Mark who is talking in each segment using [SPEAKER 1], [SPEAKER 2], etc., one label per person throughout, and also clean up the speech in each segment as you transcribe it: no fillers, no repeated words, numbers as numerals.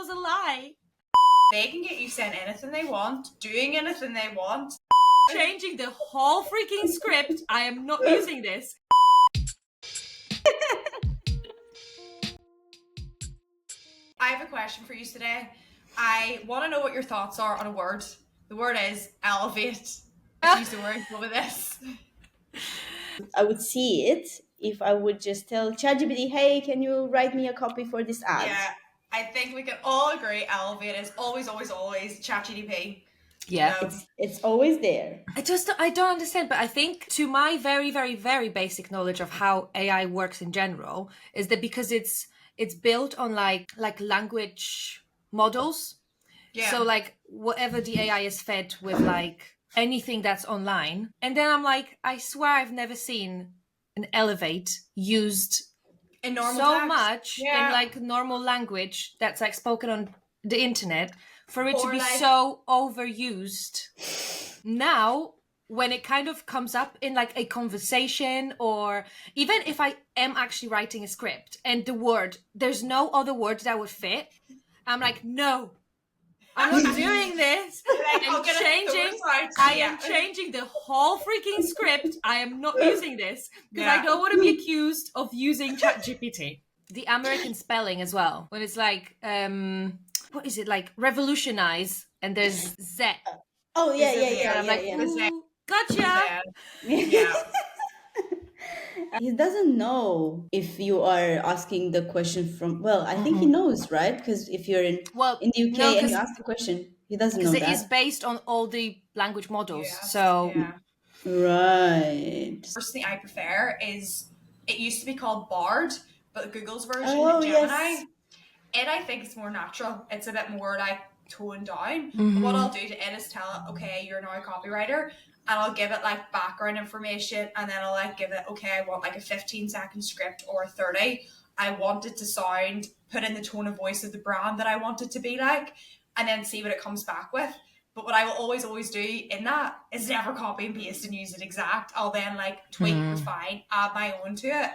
[SPEAKER 1] was a lie.
[SPEAKER 2] They can get you saying anything they want, doing anything they want.
[SPEAKER 1] Changing the whole freaking script. I am not using this.
[SPEAKER 2] I have a question for you today. I want to know what your thoughts are on a word. The word is elevate. I use the word over this.
[SPEAKER 3] I would see it if I would just tell ChatGPT, hey, can you write me a copy for this ad?
[SPEAKER 2] Yeah, I think we can all agree elevate is always ChatGPT.
[SPEAKER 1] Yeah.
[SPEAKER 2] You know?
[SPEAKER 3] It's always there.
[SPEAKER 1] I don't understand, but I think to my very, very, very basic knowledge of how AI works in general is that because it's built on like language models.
[SPEAKER 2] Yeah.
[SPEAKER 1] So like whatever the AI is fed with, like anything that's online. And then I'm like, I swear I've never seen an elevate used
[SPEAKER 2] in normal
[SPEAKER 1] so
[SPEAKER 2] text.
[SPEAKER 1] much
[SPEAKER 2] Yeah.
[SPEAKER 1] in like normal language that's like spoken on the internet for it
[SPEAKER 2] Or
[SPEAKER 1] to be
[SPEAKER 2] like-
[SPEAKER 1] so overused. Now, when it kind of comes up in like a conversation, or even if I am actually writing a script and there's no other word that would fit, I'm like, no, I'm not doing this.
[SPEAKER 2] Like,
[SPEAKER 1] I'm changing. I am changing the whole freaking script. I am not using this because I don't want to be accused of using ChatGPT. The American spelling as well. When it's like, what is it, like revolutionize, and there's Z.
[SPEAKER 3] Oh yeah,
[SPEAKER 1] I'm like, ooh, gotcha.
[SPEAKER 2] Yeah.
[SPEAKER 3] He doesn't know if you are asking the question from. Well, I think he knows, right? Because if you're in the UK and you ask the question, he doesn't know that.
[SPEAKER 1] Because it is based on all the language models.
[SPEAKER 2] Yes,
[SPEAKER 1] so
[SPEAKER 2] yeah.
[SPEAKER 3] Right.
[SPEAKER 2] Personally, I prefer is it used to be called Bard, but Google's version, Gemini.
[SPEAKER 3] Yes.
[SPEAKER 2] It, I think, is more natural. It's a bit more like toned down.
[SPEAKER 1] Mm-hmm.
[SPEAKER 2] But what I'll do to it is tell it, okay, you're now a copywriter, and I'll give it like background information, and then I'll like give it, okay, I want like a 15-second script or a 30. I want it to sound, put in the tone of voice of the brand that I want it to be like, and then see what it comes back with. But what I will always do in that is never copy and paste and use it exact. I'll then like tweak, refine, add my own to it.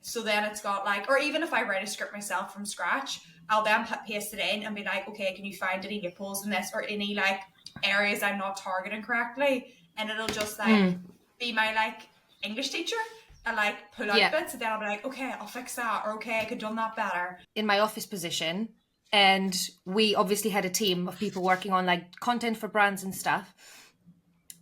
[SPEAKER 2] So then it's got like, or even if I write a script myself from scratch, I'll then paste it in and be like, okay, can you find any loopholes in this or any like areas I'm not targeting correctly? And it'll just like be my like English teacher and like pull out bits. And then I'll be like, okay, I'll fix that. Or okay, I could have done that better.
[SPEAKER 1] In my office position, and we obviously had a team of people working on like content for brands and stuff.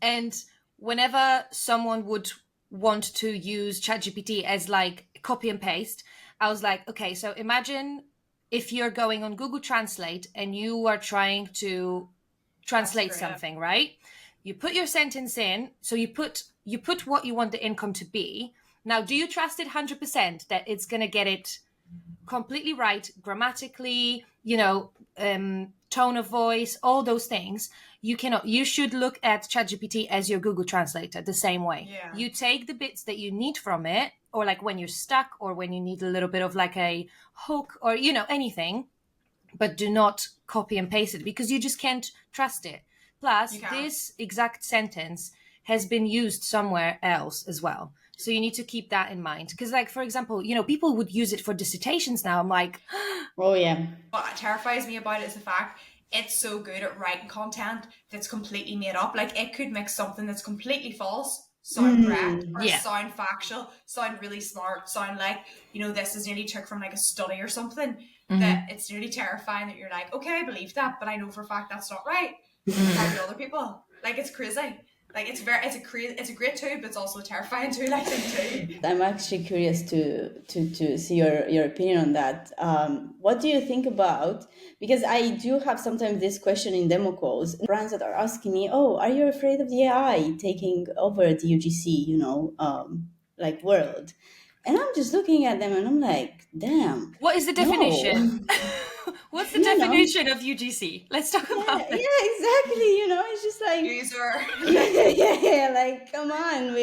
[SPEAKER 1] And whenever someone would want to use ChatGPT as like copy and paste, I was like, okay, so imagine if you're going on Google Translate and you are trying to translate something, right? You put your sentence in, so you put what you want the income to be. Now, do you trust it 100% that it's going to get it completely right, grammatically, tone of voice, all those things? You cannot. You should look at ChatGPT as your Google Translator the same way.
[SPEAKER 2] Yeah.
[SPEAKER 1] You take the bits that you need from it, or like when you're stuck, or when you need a little bit of like a hook, or anything, but do not copy and paste it because you just can't trust it. Plus, this exact sentence has been used somewhere else as well. So you need to keep that in mind. Because like, for example, people would use it for dissertations now. I'm like,
[SPEAKER 3] oh yeah.
[SPEAKER 2] What terrifies me about it is the fact it's so good at writing content that's completely made up. Like it could make something that's completely false sound correct, or sound factual, sound really smart, sound like, this is nearly took from like a study or something. That it's nearly terrifying that you're like, okay, I believe that, but I know for a fact that's not right. How do other people? Like it's crazy. Like it's a great tool, but it's also a terrifying tool, I think too.
[SPEAKER 3] I'm actually curious to see your opinion on that. What do you think about? Because I do have sometimes this question in demo calls, brands that are asking me, "Oh, are you afraid of the AI taking over the UGC, like world?" And I'm just looking at them and I'm like, "Damn."
[SPEAKER 1] What is the definition?
[SPEAKER 3] No.
[SPEAKER 1] What's the definition of UGC? Let's talk about it.
[SPEAKER 3] Yeah, exactly. It's just like
[SPEAKER 2] user.
[SPEAKER 3] yeah, like come on,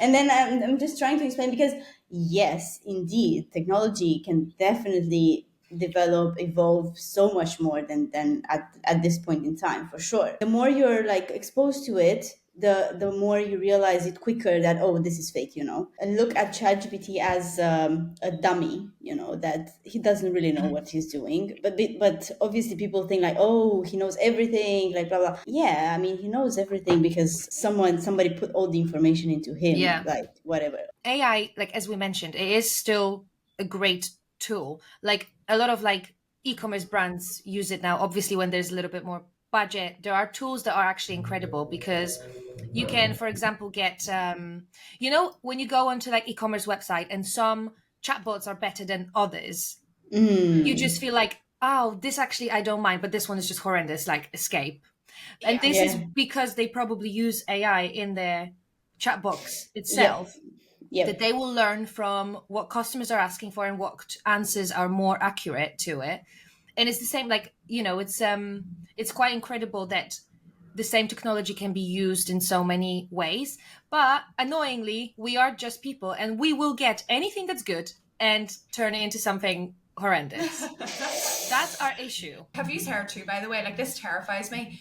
[SPEAKER 3] and then I'm just trying to explain because yes, indeed, technology can definitely evolve so much more than at this point in time, for sure. The more you're like exposed to it, the more you realize it quicker that, oh, this is fake, and look at ChatGPT as a dummy, that he doesn't really know what he's doing, but obviously people think like, oh, he knows everything, like blah blah. Yeah, I mean, he knows everything because somebody put all the information into him,
[SPEAKER 1] Yeah.
[SPEAKER 3] like whatever.
[SPEAKER 1] AI, like as we mentioned, it is still a great tool. Like a lot of like e-commerce brands use it now. Obviously, when there's a little bit more budget, there are tools that are actually incredible because you can, for example, get when you go onto like e-commerce website and some chatbots are better than others, you just feel like, oh, this actually I don't mind, but this one is just horrendous, like escape. And
[SPEAKER 2] Yeah.
[SPEAKER 1] this is
[SPEAKER 3] Yeah.
[SPEAKER 1] because they probably use AI in their chat box
[SPEAKER 3] Yep.
[SPEAKER 1] itself, that
[SPEAKER 3] Yep.
[SPEAKER 1] they will learn from what customers are asking for and what answers are more accurate to it. And it's the same, like, it's quite incredible that the same technology can be used in so many ways. But annoyingly, we are just people and we will get anything that's good and turn it into something horrendous. That's our issue.
[SPEAKER 2] Have you heard too, by the way? Like, this terrifies me.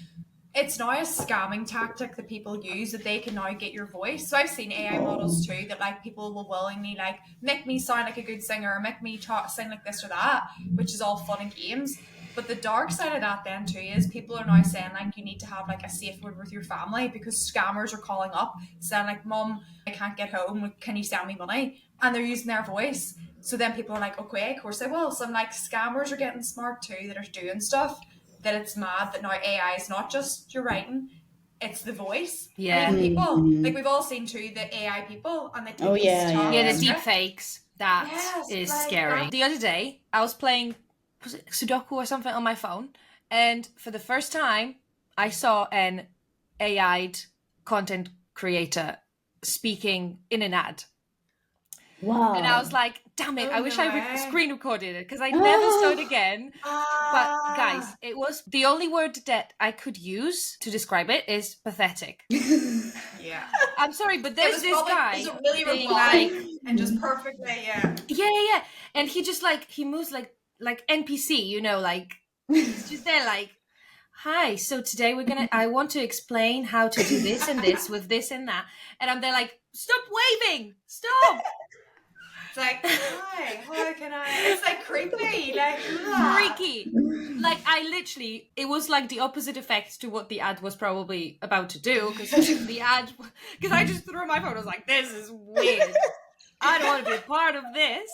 [SPEAKER 2] It's now a scamming tactic that people use, that they can now get your voice. So I've seen AI models too that like people will willingly like make me sound like a good singer or make me sing like this or that, which is all fun and games. But the dark side of that then too is people are now saying like you need to have like a safe word with your family because scammers are calling up saying like, Mom, I can't get home, can you send me money? And they're using their voice. So then people are like, okay, of course I will. So I'm like, scammers are getting smart too that are doing stuff, that it's mad that now AI is not just your writing, it's the voice.
[SPEAKER 1] Yeah.
[SPEAKER 2] And even people, like we've all seen too, the AI people and the
[SPEAKER 3] Oh, yeah,
[SPEAKER 2] talk
[SPEAKER 1] Yeah,
[SPEAKER 3] yeah.
[SPEAKER 1] the deep
[SPEAKER 2] script.
[SPEAKER 1] fakes. That
[SPEAKER 2] Yes,
[SPEAKER 1] is
[SPEAKER 2] like
[SPEAKER 1] scary.
[SPEAKER 2] that.
[SPEAKER 1] The other day, I was playing, was it Sudoku or something on my phone, and for the first time, I saw an AI'd content creator speaking in an ad.
[SPEAKER 3] Wow.
[SPEAKER 1] And I was like, damn it,
[SPEAKER 2] Oh,
[SPEAKER 1] I wish
[SPEAKER 2] no
[SPEAKER 1] I
[SPEAKER 2] way.
[SPEAKER 1] screen recorded it because I never saw it
[SPEAKER 3] Oh.
[SPEAKER 1] again. But guys, it was the only word that I could use to describe it is pathetic.
[SPEAKER 2] Yeah.
[SPEAKER 1] I'm sorry, but
[SPEAKER 2] It
[SPEAKER 1] there's
[SPEAKER 2] was
[SPEAKER 1] this
[SPEAKER 2] probably
[SPEAKER 1] guy
[SPEAKER 2] is it really
[SPEAKER 1] being
[SPEAKER 2] robotic
[SPEAKER 1] like,
[SPEAKER 2] and just perfectly, yeah.
[SPEAKER 1] yeah, and he just like he moves like NPC, like he's just there like, hi, so today I want to explain how to do this and this with this and that, and I'm there like, stop waving, stop.
[SPEAKER 2] It's like, hi, how can I? It's like creepy, like ugh.
[SPEAKER 1] Freaky. Like I literally, it was like the opposite effect to what the ad was probably about to do, because I just threw my phone. I was like, this is weird. I don't want to be a part of this.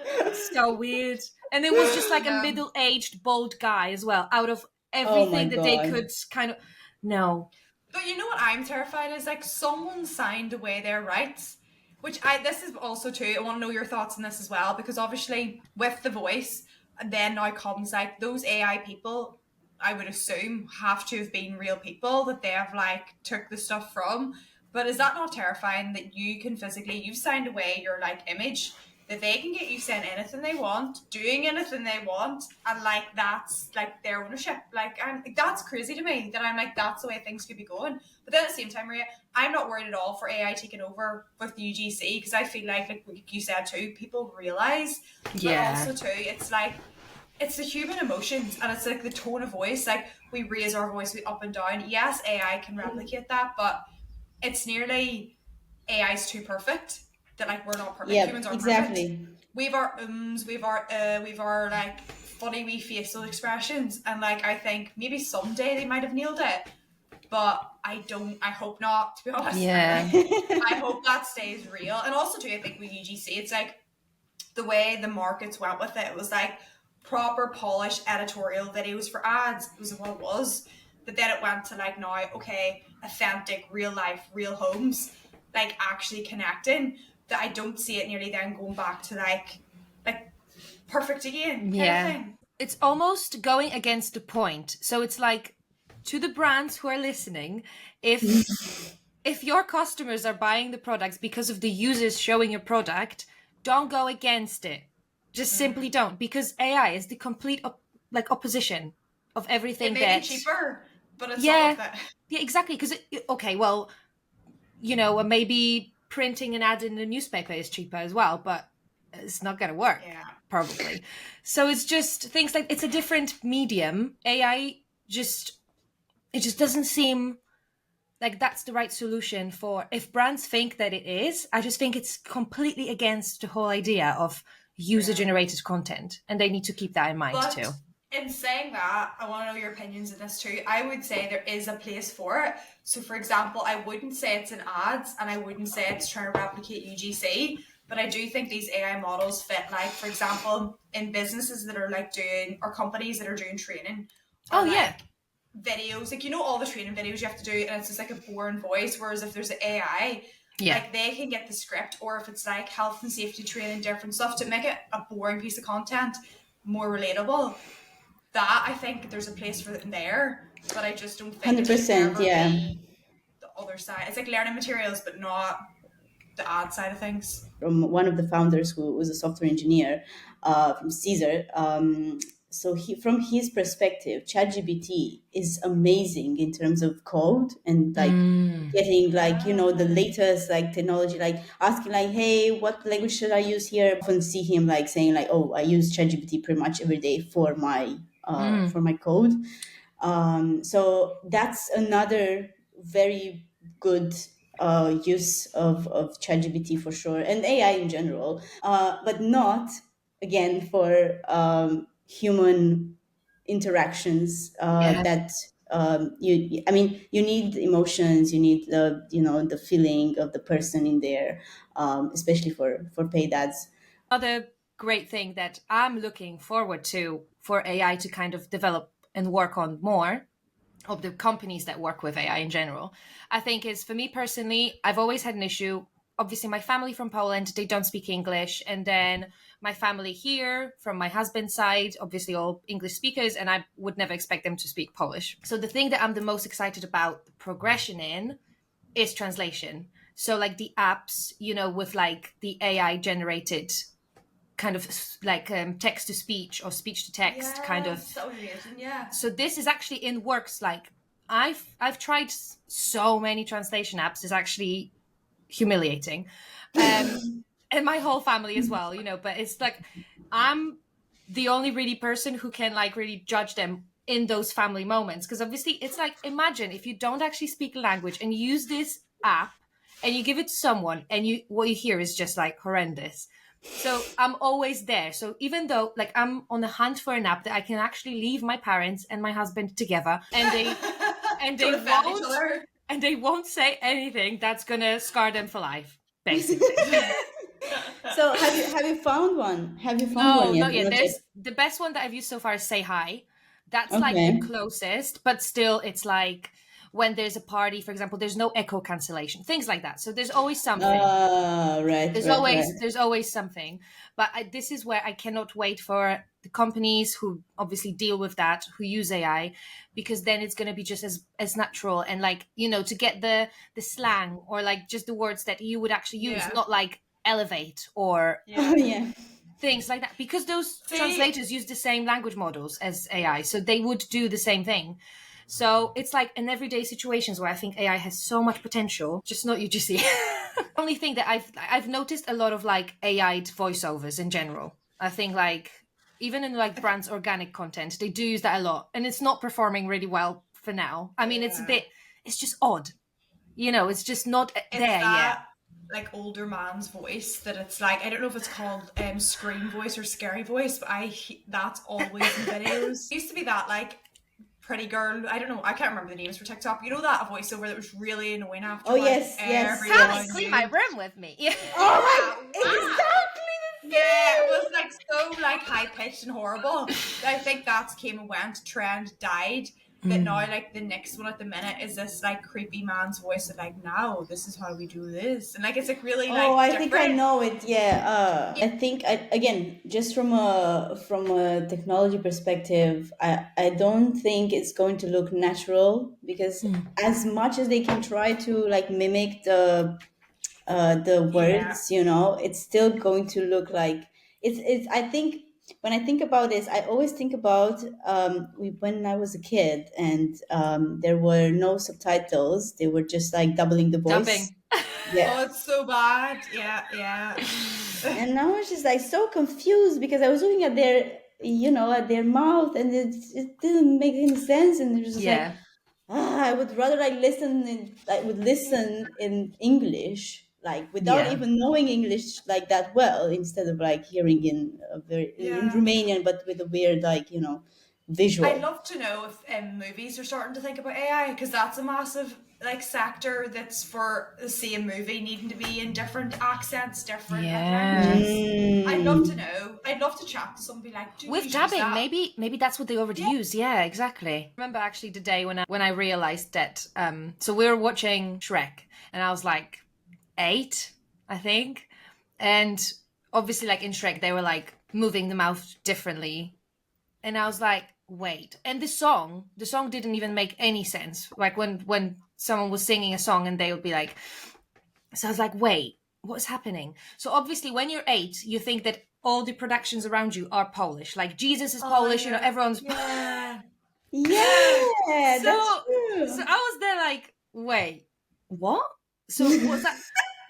[SPEAKER 1] It's so weird. And it was just like a middle-aged bald guy as well, out of everything that they
[SPEAKER 3] God.
[SPEAKER 1] could kind of. No.
[SPEAKER 2] But you know what I'm terrified is like someone signed away their rights, which this is also too, I want to know your thoughts on this as well, because obviously with the voice, and then now comes like those AI people, I would assume have to have been real people that they have like took the stuff from. But is that not terrifying that you can physically, you've signed away your like image, that they can get you saying anything they want, doing anything they want, and like that's like their ownership. Like that's crazy to me that I'm like that's the way things could be going. But then at the same time, Maria, I'm not worried at all for AI taking over with the UGC because I feel like you said too, people realize,
[SPEAKER 1] Yeah.
[SPEAKER 2] but also too, it's like it's the human emotions and it's like the tone of voice. Like we raise our voice up and down. Yes, AI can replicate that, but it's nearly AI's too perfect. That like we're not perfect.
[SPEAKER 3] Yeah,
[SPEAKER 2] Humans aren't
[SPEAKER 3] exactly.
[SPEAKER 2] perfect. We've our we've our like funny wee facial expressions, and like I think maybe someday they might have nailed it, but I hope not. To be honest,
[SPEAKER 1] Yeah.
[SPEAKER 2] I hope that stays real. And also too, I think with UGC, it's like the way the markets went with it. It was like proper polished editorial videos for ads. Was what it was. But then it went to like now, okay, authentic, real life, real homes, like actually connecting. That I don't see it nearly then going back to like perfect again kind
[SPEAKER 1] Yeah.
[SPEAKER 2] of thing.
[SPEAKER 1] It's almost going against the point. So it's like, to the brands who are listening, if your customers are buying the products because of the users showing your product, don't go against it. Just simply don't, because AI is the complete opposition of everything.
[SPEAKER 2] It may be cheaper, but it's not worth it.
[SPEAKER 1] Yeah, exactly. Because okay, well, maybe printing an ad in the newspaper is cheaper as well, but it's not going to work.
[SPEAKER 2] Yeah.
[SPEAKER 1] Probably. So it's just things like, it's a different medium. AI just doesn't seem like that's the right solution for if brands think that it is. I just think it's completely against the whole idea of user
[SPEAKER 2] Yeah.
[SPEAKER 1] generated content, and they need to keep that in mind
[SPEAKER 2] But
[SPEAKER 1] too.
[SPEAKER 2] in saying that, I want to know your opinions on this too. I would say there is a place for it. So, for example, I wouldn't say it's in ads and I wouldn't say it's trying to replicate UGC, but I do think these AI models fit, like, for example, in businesses that are like doing, or companies that are doing training,
[SPEAKER 1] Oh
[SPEAKER 2] or
[SPEAKER 1] yeah,
[SPEAKER 2] like videos, like, you know, all the training videos you have to do, and it's just like a boring voice. Whereas if there's an AI,
[SPEAKER 1] yeah.
[SPEAKER 2] like they can get the script, or if it's like health and safety training, different stuff to make it a boring piece of content more relatable. That I think there's a place for it in there, but I just don't think it should
[SPEAKER 3] 100%,
[SPEAKER 2] ever
[SPEAKER 3] yeah.
[SPEAKER 2] be the other side. It's like learning materials, but not the ad side of things.
[SPEAKER 3] From one of the founders who was a software engineer from Caesar. So from his perspective, ChatGPT is amazing in terms of code and like getting like the latest like technology, like asking like, hey, what language should I use here? I often see him like saying like, oh, I use ChatGPT pretty much every day for my code. So that's another very good use of ChatGPT for sure, and AI in general, but not again for human interactions
[SPEAKER 1] Yeah.
[SPEAKER 3] that I mean, you need emotions, you need the feeling of the person in there, especially for paid ads.
[SPEAKER 1] Another great thing that I'm looking forward to for AI to kind of develop and work on more of the companies that work with AI in general, I think is for me personally, I've always had an issue. Obviously, my family from Poland, they don't speak English. And then my family here from my husband's side, obviously all English speakers, and I would never expect them to speak Polish. So the thing that I'm the most excited about the progression in is translation. So like the apps, with like the AI generated kind of like text to speech or speech to text kind of.
[SPEAKER 2] Yes, that would be amazing. Yeah.
[SPEAKER 1] So this is actually in works. Like I've tried so many translation apps. It's actually humiliating, and my whole family as well. But it's like I'm the only really person who can like really judge them in those family moments, because obviously it's like, imagine if you don't actually speak a language and you use this app and you give it to someone and what you hear is just like horrendous. So I'm always there. So even though like I'm on the hunt for an app that I can actually leave my parents and my husband together, and they and they
[SPEAKER 2] Don't offend each
[SPEAKER 1] won't
[SPEAKER 2] other.
[SPEAKER 1] and they won't say anything that's gonna scar them for life, basically.
[SPEAKER 3] So have you found one? Have you found one
[SPEAKER 1] No,
[SPEAKER 3] yet?
[SPEAKER 1] not yet.
[SPEAKER 3] Not yet.
[SPEAKER 1] There's the best one that I've used so far is Say Hi. That's like the
[SPEAKER 3] Okay.
[SPEAKER 1] closest, but still it's like when there's a party, for example, there's no echo cancellation, things like that. So there's always something.
[SPEAKER 3] Right,
[SPEAKER 1] There's
[SPEAKER 3] right,
[SPEAKER 1] always
[SPEAKER 3] right.
[SPEAKER 1] there's always something. But this is where I cannot wait for the companies who obviously deal with that, who use AI, because then it's going to be just as natural, and like, to get the slang or like just the words that you would actually use,
[SPEAKER 2] Yeah.
[SPEAKER 1] not like elevate or
[SPEAKER 3] Oh
[SPEAKER 2] Yeah.
[SPEAKER 3] yeah.
[SPEAKER 1] things like that, because those
[SPEAKER 2] See,
[SPEAKER 1] translators use the same language models as AI, so they would do the same thing. So it's like in everyday situations where I think AI has so much potential, just not UGC. Only thing that I've noticed a lot of like AI'd voiceovers in general. I think like even in like brands organic content, they do use that a lot, and it's not performing really well for now. I mean,
[SPEAKER 2] yeah.
[SPEAKER 1] it's just odd. It's just not
[SPEAKER 2] It's
[SPEAKER 1] there yet.
[SPEAKER 2] that like older man's voice that it's like, I don't know if it's called scream voice or scary voice, but that's always in videos. It used to be that like pretty girl, I don't know, I can't remember the names for TikTok. You know that a voiceover that was really annoying after
[SPEAKER 3] Oh
[SPEAKER 2] a while?
[SPEAKER 3] yes, yes,
[SPEAKER 1] Come and
[SPEAKER 3] yes.
[SPEAKER 2] Everyone
[SPEAKER 1] clean my
[SPEAKER 2] knew.
[SPEAKER 1] room with me.
[SPEAKER 3] Oh
[SPEAKER 2] Yeah,
[SPEAKER 3] my,
[SPEAKER 2] wow.
[SPEAKER 3] exactly the
[SPEAKER 2] Yeah, it
[SPEAKER 3] same.
[SPEAKER 2] was like so like high pitched and horrible. I think that's came and went, trend died. But now like the next one at the minute is this like creepy man's voice of like, now this is how we do this. And like it's like really
[SPEAKER 3] Oh,
[SPEAKER 2] like
[SPEAKER 3] I think I
[SPEAKER 2] different.
[SPEAKER 3] know it. Yeah. I think again, just from a technology perspective, I don't think it's going to look natural, because as much as they can try to like mimic the
[SPEAKER 2] Yeah.
[SPEAKER 3] words, it's still going to look like it's. I think when I think about this, I always think about when I was a kid and there were no subtitles; they were just like doubling the voice.
[SPEAKER 1] Dubbing.
[SPEAKER 3] Yeah.
[SPEAKER 2] Oh, it's so bad. Yeah, yeah.
[SPEAKER 3] And I was just like so confused because I was looking at their mouth, and it didn't make any sense, and it was just like,
[SPEAKER 1] Yeah.
[SPEAKER 3] I would rather like listen in English, like without
[SPEAKER 1] Yeah.
[SPEAKER 3] even knowing English like that well, instead of like hearing in in
[SPEAKER 2] Yeah.
[SPEAKER 3] Romanian, but with a weird like
[SPEAKER 2] I'd
[SPEAKER 3] visual.
[SPEAKER 2] love to know if movies are starting to think about AI, because that's a massive like sector that's for the same movie needing to be in different accents, different like
[SPEAKER 1] Yeah.
[SPEAKER 2] languages. I'd love to
[SPEAKER 3] Mm.
[SPEAKER 2] know. I'd love to chat to somebody like, do you
[SPEAKER 1] With
[SPEAKER 2] use
[SPEAKER 1] dabbing,
[SPEAKER 2] that?
[SPEAKER 1] maybe that's what they already use. Yeah, exactly. I remember actually the day when I realized that. So we were watching Shrek, and I was like 8, I think, and obviously, like in Shrek, they were like moving the mouth differently, and I was like, wait. And the song didn't even make any sense. Like when someone was singing a song, and they would be like, so I was like, wait, what's happening? So obviously, when you're 8, you think that all the productions around you are Polish. Like Jesus is
[SPEAKER 2] Oh
[SPEAKER 1] Polish,
[SPEAKER 2] yeah.
[SPEAKER 1] everyone's.
[SPEAKER 2] Yeah. Yeah.
[SPEAKER 3] Yeah, that's
[SPEAKER 1] So
[SPEAKER 3] true.
[SPEAKER 1] I was there like, wait, what? So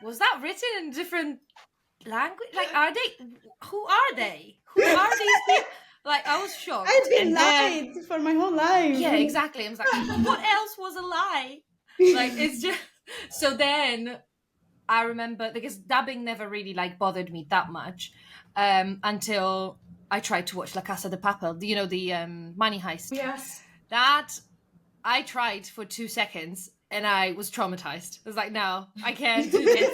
[SPEAKER 1] was that written in different language? Like, are they? Who are they? Who are these people? Like, I was
[SPEAKER 3] I've
[SPEAKER 1] shocked,
[SPEAKER 3] been
[SPEAKER 1] and then
[SPEAKER 3] lied for my whole
[SPEAKER 1] yeah,
[SPEAKER 3] life.
[SPEAKER 1] exactly. I was like, what else was a lie? Like, it's just so then I remember because dubbing never really like bothered me that much until I tried to watch La Casa de Papel, the money heist.
[SPEAKER 2] Yes.
[SPEAKER 1] That I tried for 2 seconds and I was traumatized. I was like, no, I can't do this.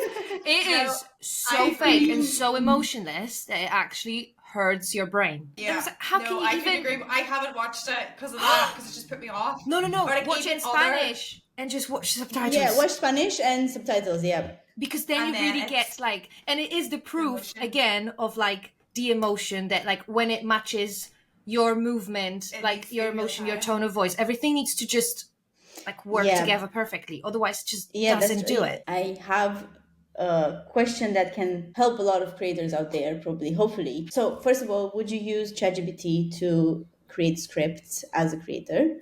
[SPEAKER 1] It
[SPEAKER 2] No,
[SPEAKER 1] is so
[SPEAKER 2] I
[SPEAKER 1] fake and
[SPEAKER 2] agree.
[SPEAKER 1] so emotionless that it actually hurts your brain. It was
[SPEAKER 2] Yeah.
[SPEAKER 1] like, how can
[SPEAKER 2] No,
[SPEAKER 1] you
[SPEAKER 2] I can
[SPEAKER 1] even?
[SPEAKER 2] agree. I haven't watched it because of that, because it just put me off.
[SPEAKER 1] No, no,
[SPEAKER 2] Or
[SPEAKER 1] no.
[SPEAKER 2] like
[SPEAKER 1] Watch it
[SPEAKER 2] even
[SPEAKER 1] in
[SPEAKER 2] other,
[SPEAKER 1] Spanish and just watch the
[SPEAKER 3] Yeah,
[SPEAKER 1] subtitles.
[SPEAKER 3] watch Spanish and subtitles. Yeah.
[SPEAKER 1] Because then
[SPEAKER 2] and
[SPEAKER 1] you
[SPEAKER 2] then
[SPEAKER 1] really
[SPEAKER 2] it's
[SPEAKER 1] get like, and it is the
[SPEAKER 2] the
[SPEAKER 1] proof
[SPEAKER 2] emotion.
[SPEAKER 1] again of like the emotion that like when it matches your movement,
[SPEAKER 2] It
[SPEAKER 1] like
[SPEAKER 2] needs to
[SPEAKER 1] your
[SPEAKER 2] be real
[SPEAKER 1] emotion, your
[SPEAKER 2] time.
[SPEAKER 1] tone of voice, everything needs to just like work
[SPEAKER 3] Yeah,
[SPEAKER 1] together perfectly. Otherwise, it just
[SPEAKER 3] yeah, that's
[SPEAKER 1] doesn't
[SPEAKER 3] true.
[SPEAKER 1] do it.
[SPEAKER 3] I have a question that can help a lot of creators out there, probably, hopefully. So, first of all, would you use ChatGPT to create scripts as a creator?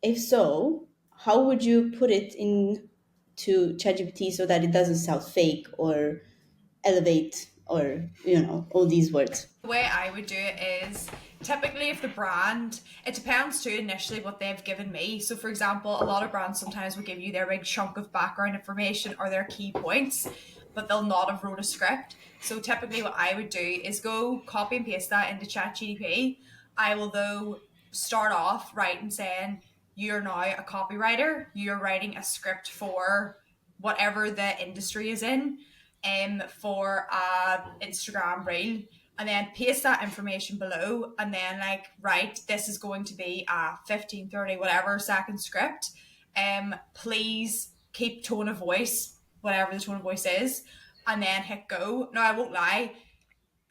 [SPEAKER 3] If so, how would you put it in to ChatGPT so that it doesn't sound fake or elevate or all these words?
[SPEAKER 2] The way I would do it is typically if the brand, it depends too initially what they've given me. So for example, a lot of brands sometimes will give you their big chunk of background information or their key points, but they'll not have wrote a script. So typically what I would do is go copy and paste that into ChatGPT. I will though start off writing saying, you're now a copywriter, you're writing a script for whatever the industry is in, for a Instagram reel, and then paste that information below, and then like write, this is going to be a 15, 30, whatever second script. Please keep tone of voice, whatever the tone of voice is, and then hit go. Now I won't lie,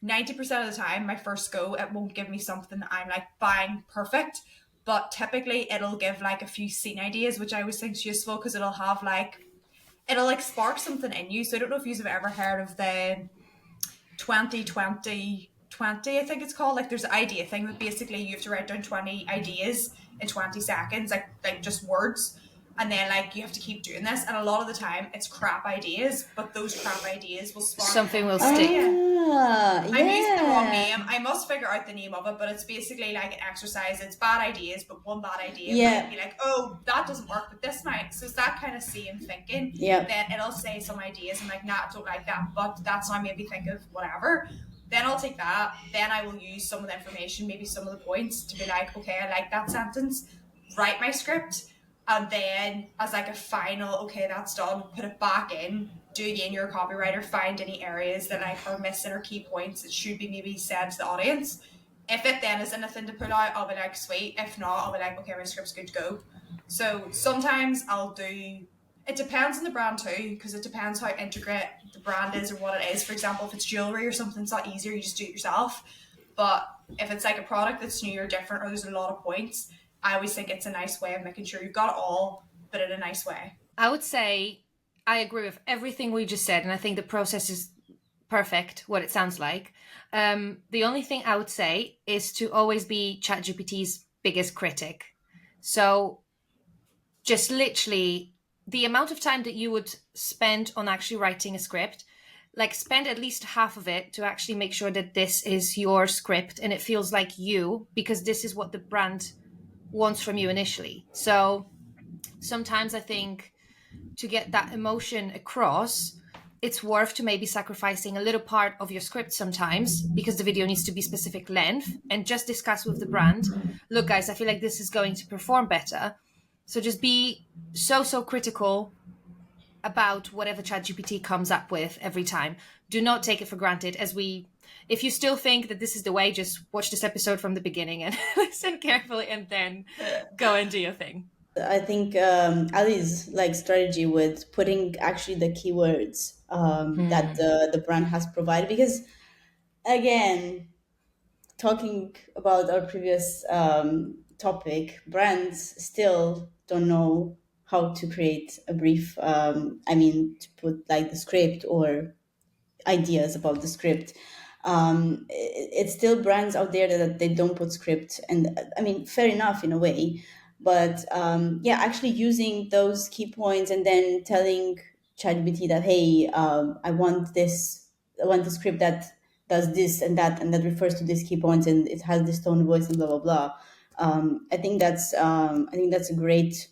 [SPEAKER 2] 90% of the time, my first go, it won't give me something that I'm like bang perfect. But typically it'll give like a few scene ideas, which I always think is useful because it'll like spark something in you. So I don't know if you've ever heard of the 20 20 20, I think it's called. Like there's an idea thing that basically you have to write down 20 ideas in 20 seconds, like just words. And then like you have to keep doing this. And a lot of the time it's crap ideas, but those crap ideas will spark
[SPEAKER 1] Something will
[SPEAKER 2] an
[SPEAKER 1] stick.
[SPEAKER 2] idea.
[SPEAKER 3] Ah,
[SPEAKER 2] I'm using the wrong
[SPEAKER 3] yeah.
[SPEAKER 2] name. I must figure out the name of it, but it's basically like an exercise. It's bad ideas, but one bad idea
[SPEAKER 3] Yeah.
[SPEAKER 2] might be like, oh, that doesn't work, but this might. So it's that kind of same thinking.
[SPEAKER 3] Yeah.
[SPEAKER 2] Then it'll say some ideas and like, nah, I don't like that, but that's not made me think of whatever. Then I'll take that. Then I will use some of the information, maybe some of the points, to be like, okay, I like that sentence. Write my script, and then as like a final, okay, that's done, put it back in, do again, you're a copywriter, find any areas that like are missing or key points that should be maybe said to the audience. If it then is anything to put out, I'll be like, sweet. If not, I'll be like, okay, my script's good to go. So sometimes I'll do, it depends on the brand too, because it depends how intricate the brand is or what it is. For example, if it's jewelry or something, it's not easier, you just do it yourself. But if it's like a product that's new or different or there's a lot of points, I always think it's a nice way of making sure you've got it all, but in a nice way.
[SPEAKER 1] I would say I agree with everything we just said, and I think the process is perfect, what it sounds like. The only thing I would say is to always be ChatGPT's biggest critic. So just literally the amount of time that you would spend on actually writing a script, like spend at least half of it to actually make sure that this is your script and it feels like you, because this is what the brand wants from you initially. So sometimes I think to get that emotion across, it's worth to maybe sacrificing a little part of your script sometimes because the video needs to be specific length, and just discuss with the brand, look guys, I feel like this is going to perform better. So just be so critical about whatever ChatGPT comes up with every time. Do not take it for granted. If you still think that this is the way, just watch this episode from the beginning and listen carefully, and then go and do your thing.
[SPEAKER 3] I think Ali's like strategy with putting actually the keywords that the brand has provided, because again, talking about our previous topic, brands still don't know how to create a brief. I mean, to put like the script or ideas about the script. It's still brands out there that they don't put script, and I mean, fair enough in a way, but yeah, actually using those key points and then telling ChatGPT that, hey, I want the script that does this and that refers to these key points and it has this tone of voice and blah blah blah. I think that's a great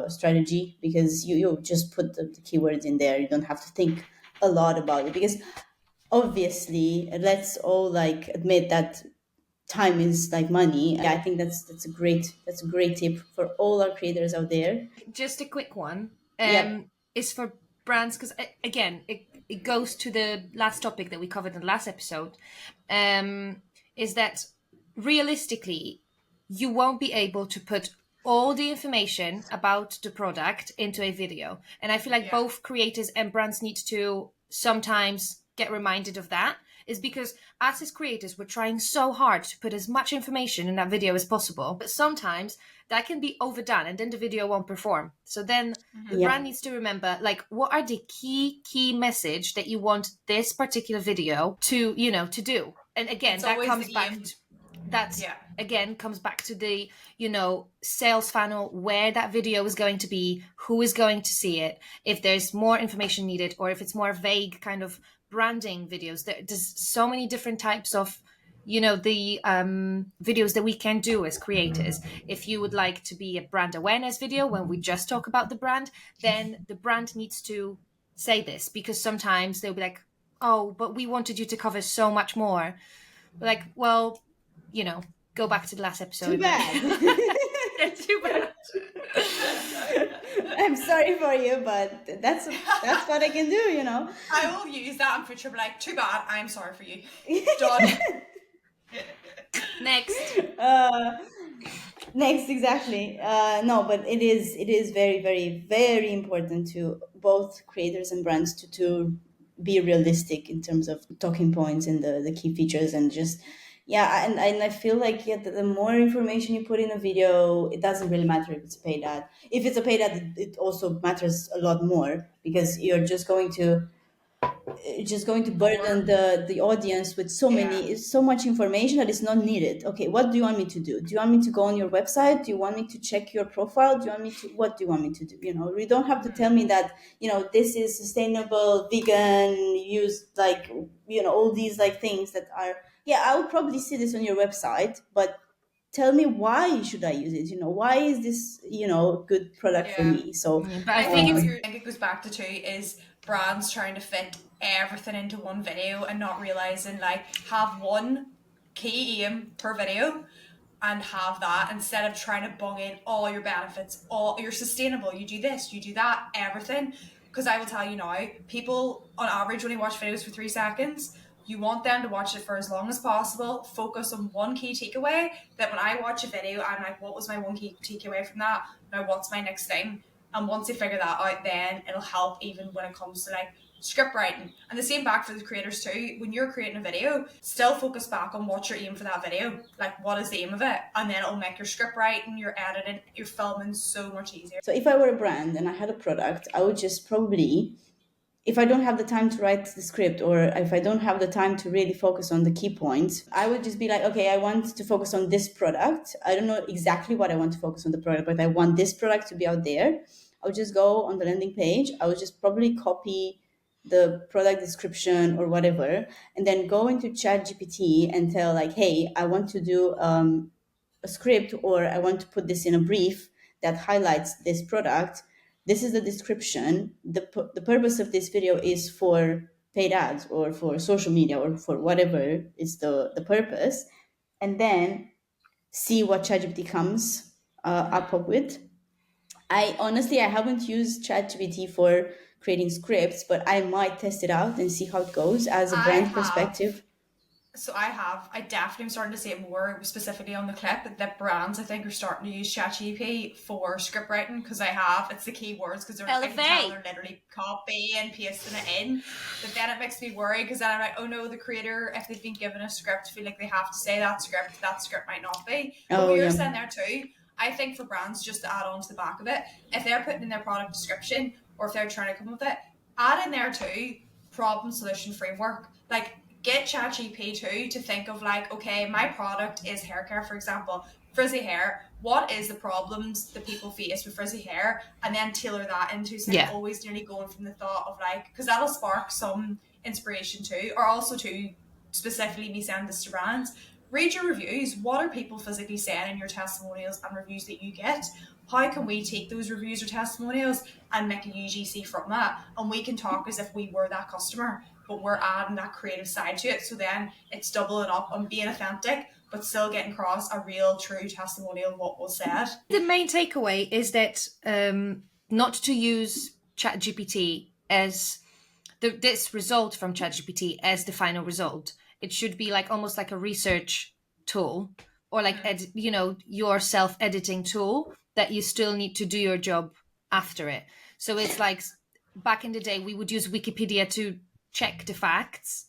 [SPEAKER 3] strategy, because you just put the keywords in there. You don't have to think a lot about it, because obviously let's all like admit that time is like money. Yeah, I think that's a great tip for all our creators out there.
[SPEAKER 1] Just a quick one,
[SPEAKER 3] Yep.
[SPEAKER 1] is for brands, because again, it goes to the last topic that we covered in the last episode, is that realistically you won't be able to put all the information about the product into a video, and I feel like
[SPEAKER 2] Yeah.
[SPEAKER 1] both creators and brands need to sometimes get reminded of that, is because us as creators, we're trying so hard to put as much information in that video as possible, but sometimes that can be overdone and then the video won't perform. So then the
[SPEAKER 3] Yep.
[SPEAKER 1] brand needs to remember, like, what are the key message that you want this particular video to, to do. And again,
[SPEAKER 2] It's
[SPEAKER 1] that
[SPEAKER 2] always
[SPEAKER 1] comes
[SPEAKER 2] the
[SPEAKER 1] back
[SPEAKER 2] aim.
[SPEAKER 1] to, that's
[SPEAKER 2] Yeah.
[SPEAKER 1] again comes back to the sales funnel, where that video is going to be, who is going to see it, if there's more information needed, or if it's more vague kind of branding videos. There's so many different types of the videos that we can do as creators. If you would like to be a brand awareness video when we just talk about the brand, then the brand needs to say this, because sometimes they'll be like, oh, but we wanted you to cover so much more. Like, well, go back to the last episode.
[SPEAKER 3] Too bad.
[SPEAKER 1] Yeah, too bad.
[SPEAKER 3] I'm sorry for you, but that's what I can do.
[SPEAKER 2] I will use that in future, but like, too bad. I'm sorry for you. Done.
[SPEAKER 1] Next.
[SPEAKER 3] Next, exactly. No, but it is very, very, very important to both creators and brands to be realistic in terms of talking points and the key features, and just, yeah, and I feel like, yeah, the more information you put in a video, it doesn't really matter if it's a paid ad. If it's a paid ad, it also matters a lot more, because you're just going to burden the audience with so much information that is not needed. Okay, what do you want me to do? Do you want me to go on your website? Do you want me to check your profile? What do you want me to do? You don't have to tell me that, this is sustainable, vegan, use, like, all these like things that are, yeah, I will probably see this on your website, but tell me, why should I use it? Why is this, good product for
[SPEAKER 2] Yeah.
[SPEAKER 3] me? So
[SPEAKER 1] Yeah, but
[SPEAKER 2] I think
[SPEAKER 1] it's
[SPEAKER 2] I think it goes back to too is brands trying to fit everything into one video and not realizing, like, have one key aim per video and have that, instead of trying to bung in all your benefits, all you're sustainable, you do this, you do that, everything. Because I will tell you now, people on average only watch videos for 3 seconds. You want them to watch it for as long as possible, focus on one key takeaway, that when I watch a video, I'm like, what was my one key takeaway from that? Now what's my next thing? And once they figure that out, then it'll help even when it comes to like script writing. And the same back for the creators too. When you're creating a video, still focus back on what's your aim for that video. Like, what is the aim of it? And then it'll make your script writing, your editing, your filming so much easier.
[SPEAKER 3] if I were a brand and I had a product, I would just probably, if I don't have the time to write the script, or if I don't have the time to really focus on the key points, I would just be like, okay, I want to focus on this product. I don't know exactly what I want to focus on the product, but I want this product to be out there. I would just go on the landing page. I would just probably copy the product description or whatever, and then go into ChatGPT and tell, like, hey, I want to do a script, or I want to put this in a brief that highlights this product. This is the description. The purpose of this video is for paid ads or for social media or for whatever is the purpose. And then see what ChatGPT comes up with. I haven't used ChatGPT for creating scripts, but I might test it out and see how it goes as a
[SPEAKER 2] I
[SPEAKER 3] brand
[SPEAKER 2] have.
[SPEAKER 3] perspective.
[SPEAKER 2] So I definitely am starting to see it more specifically on the clip that brands I think are starting to use ChatGPT for script writing because it's the keywords because I can tell they're literally copy and pasting it in. But then it makes me worry because then I'm like, oh no, the creator, if they've been given a script, feel like they have to say that script might not be. But
[SPEAKER 3] Oh
[SPEAKER 2] what you're
[SPEAKER 3] yeah,
[SPEAKER 2] saying there too, I think for brands just to add on to the back of it, if they're putting in their product description or if they're trying to come up with it, add in there too problem solution framework. Like get ChatGPT to think of like, okay, my product is hair care, for example, frizzy hair. What is the problems that people face with frizzy hair? And then tailor that into saying always nearly going from the thought of like, because that'll spark some inspiration too, or also to specifically me saying this to brands. Read your reviews. What are people physically saying in your testimonials and reviews that you get? How can we take those reviews or testimonials and make a UGC from that? And we can talk as if we were that customer, but we're adding that creative side to it. So then it's doubling up on being authentic, but still getting across a real, true testimonial of what was said.
[SPEAKER 1] The main takeaway is that not to use ChatGPT as this result from ChatGPT as the final result. It should be like almost like a research tool or like your self-editing tool that you still need to do your job after it. So it's like back in the day we would use Wikipedia to check the facts,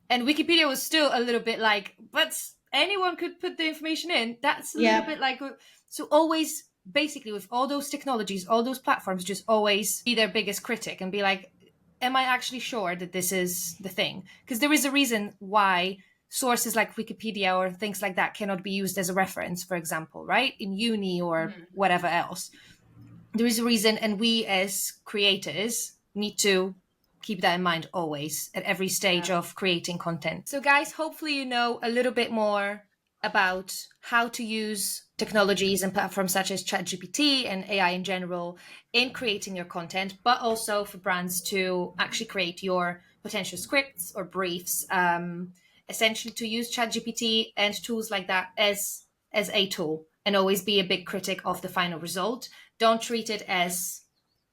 [SPEAKER 1] and Wikipedia was still a little bit like, but anyone could put the information in. That's a little bit like, so always basically with all those technologies, all those platforms, just always be their biggest critic and be like, am I actually sure that this is the thing? Because there is a reason why sources like Wikipedia or things like that cannot be used as a reference, for example, right? In uni or whatever else. There is a reason, and we as creators need to keep that in mind always at every stage of creating content. So guys, hopefully you know a little bit more about how to use technologies and platforms such as ChatGPT and AI in general in creating your content, but also for brands to actually create your potential scripts or briefs. Essentially to use ChatGPT and tools like that as a tool, and always be a big critic of the final result. Don't treat it as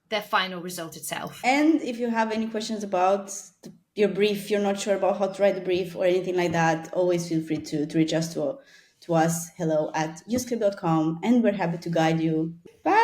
[SPEAKER 1] the final result itself.
[SPEAKER 3] And if you have any questions about your brief, you're not sure about how to write the brief or anything like that, always feel free to reach us to us, hello@useclip.com, and we're happy to guide you. Bye.